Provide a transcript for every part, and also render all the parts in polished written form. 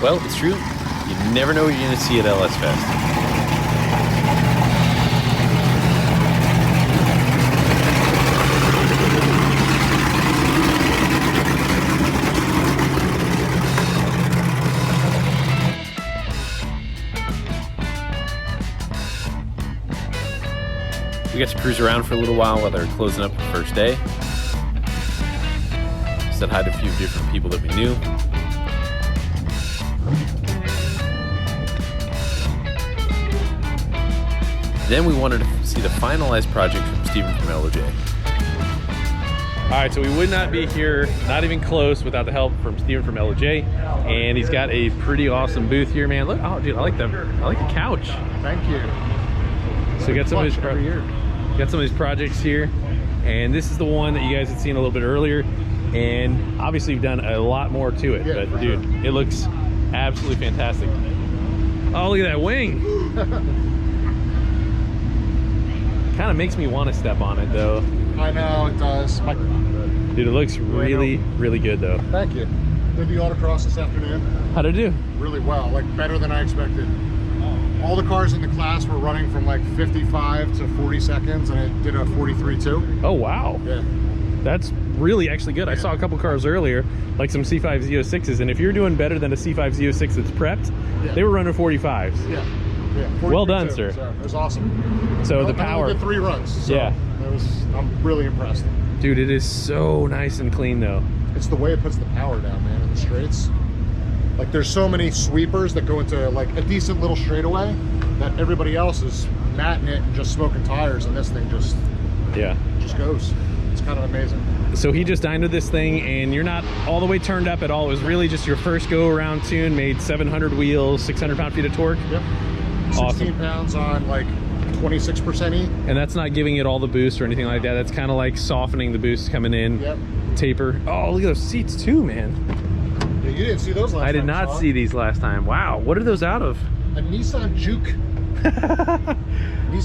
Well, it's true. You never know what you're going to see at LSFEST. We got to cruise around for a little while they're closing up the first day. Said hi to a few different people that we knew. Then we wanted to see the finalized project from Steven from LOJ. All right, so we would not be here, not even close, without the help from Steven from LOJ. And he's got a pretty awesome booth here, man. Look, oh dude, I like the couch. Thank you. So we got some of these projects here, and this is the one that you guys had seen a little bit earlier. And obviously we've done a lot more to it, yeah, but dude, it looks absolutely fantastic. Oh, look at that wing. Kind of makes me want to step on it though. I know, it does. Dude, it looks really, really good though. Thank you. Did the autocross this afternoon. How'd it do? Really well, like better than I expected. All the cars in the class were running from like 55 to 40 seconds, and it did a 43.2. Oh, wow. Yeah. That's really actually good. I saw a couple cars earlier, like some C5 Z06s, and if you're doing better than a C5 Z06 that's prepped, they were running 45s. Yeah. Yeah. Well done, sir. So it was awesome. So the power. I only did 3 runs. So yeah. I'm really impressed. Dude, it is so nice and clean though. It's the way it puts the power down, man, in the straights. Like there's so many sweepers that go into like a decent little straightaway that everybody else is matting it and just smoking tires, and this thing just goes. It's kind of amazing. So he just dined with this thing, and you're not all the way turned up at all. It was really just your first go around tune, made 700 wheels, 600 pound-feet of torque. Yep. Awesome. 16 pounds on like 26% E. And that's not giving it all the boost or anything like that. That's kind of like softening the boost coming in. Yep. Taper. Oh, look at those seats too, man. Yeah, you didn't see those last time. I did not see these last time. Wow, what are those out of? A Nissan Juke.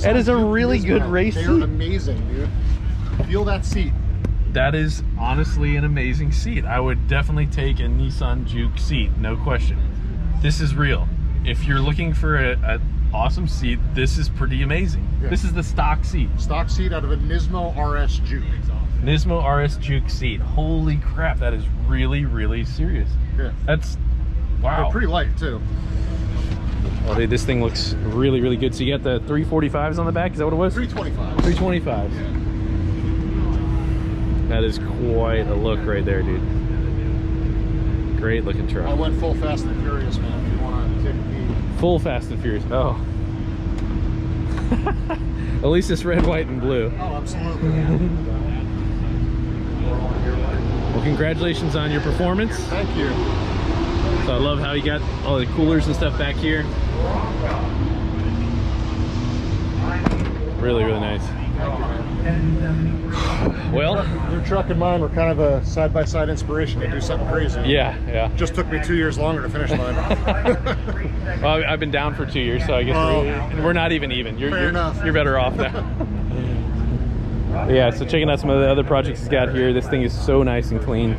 That is a really good race seat. They're amazing, dude. Feel that seat. That is honestly an amazing seat. I would definitely take a Nissan Juke seat, no question. This is real. If you're looking for an awesome seat, this is pretty amazing. Yeah. This is the stock seat. Stock seat out of a Nismo RS Juke. Nismo RS Juke seat. Holy crap, that is really, really serious. Yeah. That's, wow. They're pretty light too. Oh, dude, this thing looks really, really good. So you got the 345s on the back, is that what it was? 325s. 325s. Yeah. That is quite a look right there, dude. Great looking truck. I went full Fast and Furious, man, if you want to take me. Full Fast and Furious, oh. At least it's red, white, and blue. Oh, absolutely. Well, congratulations on your performance. Thank you. So I love how you got all the coolers and stuff back here. Really, really nice. Well, your truck and mine were kind of a side-by-side inspiration to do something crazy. Yeah, yeah. Just took me 2 years longer to finish mine. Well, I've been down for 2 years, so I guess we're not even. You're better off now. Yeah, so checking out some of the other projects he's got here. This thing is so nice and clean.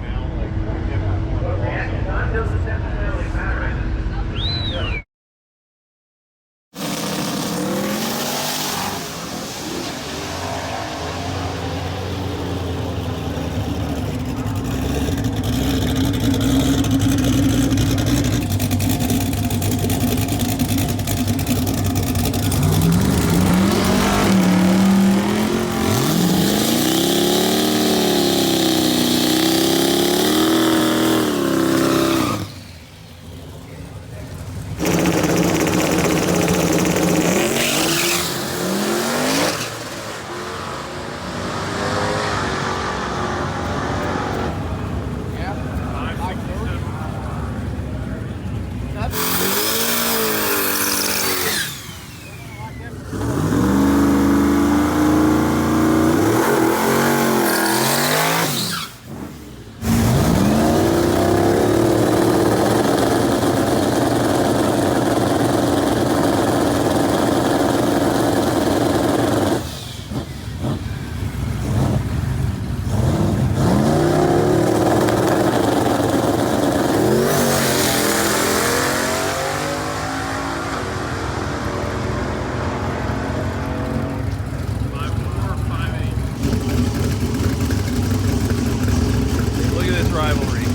rivalry.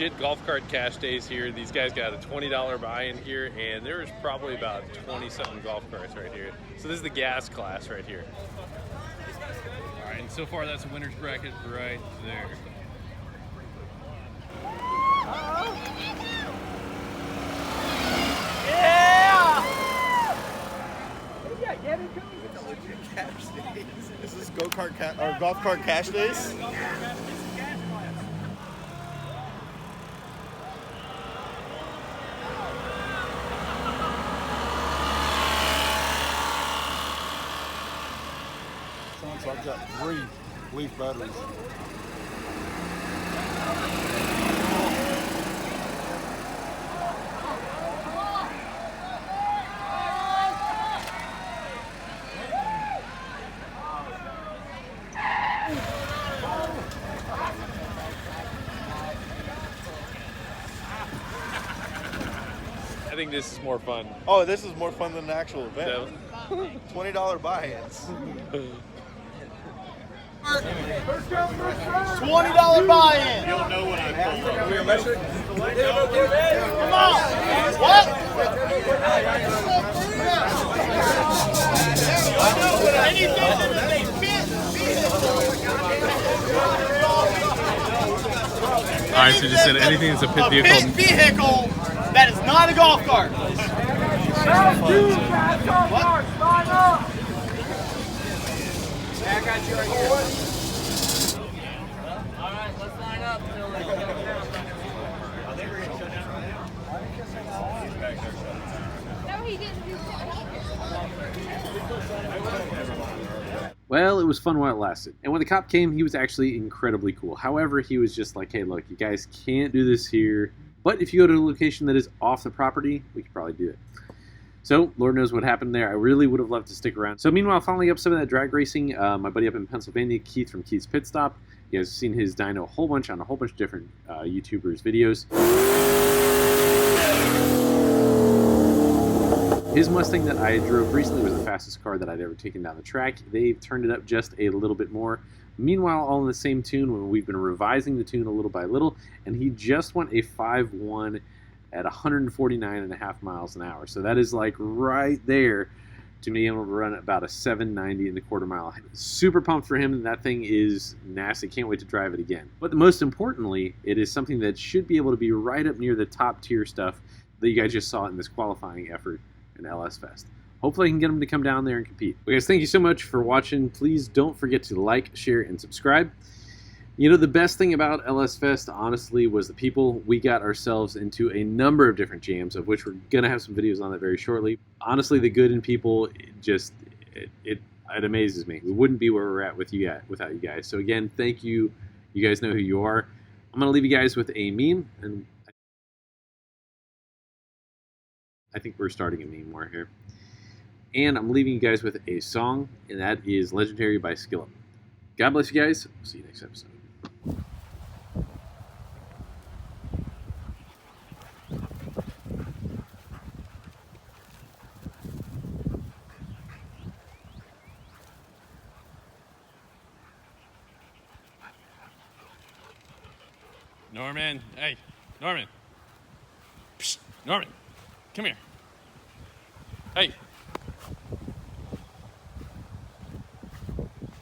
legit golf cart cash days here. These guys got a $20 buy-in here, and there's probably about 20-something golf carts right here. So this is the gas class right here. All right, and so far that's a winner's bracket right there. Is this go-kart or golf cart cash days? So I've got 3 Leaf batteries. think this is more fun. Oh, this is more fun than the actual event. So, $20 buy-ins. $20 buy-in. You'll know when I pull up. Come on. What? Anything that is a fit vehicle. all right, so just said anything that's a pit A vehicle. pit vehicle that is not a golf cart. I got you right here. All right, let's line up. No, he didn't do that. Well, it was fun while it lasted. And when the cop came, he was actually incredibly cool. However, he was just like, hey, look, you guys can't do this here. But if you go to a location that is off the property, we could probably do it. So, Lord knows what happened there. I really would have loved to stick around. So, meanwhile, following up some of that drag racing, my buddy up in Pennsylvania, Keith from Keith's Pit Stop, you guys have seen his dyno a whole bunch on a whole bunch of different YouTubers' videos. His Mustang that I drove recently was the fastest car that I'd ever taken down the track. They've turned it up just a little bit more. Meanwhile, all in the same tune, when we've been revising the tune a little by little, and he just went a 5.1 at 149.5 miles an hour. So that is like right there to be able to run about a 790 in the quarter mile. Super pumped for him. That thing is nasty. Can't wait to drive it again. But most importantly, it is something that should be able to be right up near the top tier stuff that you guys just saw in this qualifying effort in LSFEST. Hopefully I can get him to come down there and compete. Well, guys, thank you so much for watching. Please don't forget to like, share, and subscribe. You know, the best thing about LSFEST, honestly, was the people. We got ourselves into a number of different jams, of which we're going to have some videos on that very shortly. Honestly, the good in people, it amazes me. We wouldn't be where we're at with you guys, without you guys. So again, thank you. You guys know who you are. I'm going to leave you guys with a meme, and I think we're starting a meme war here. And I'm leaving you guys with a song, and that is Legendary by Skillet. God bless you guys. See you next episode. Norman, hey, Norman. Psst, Norman, come here. Hey.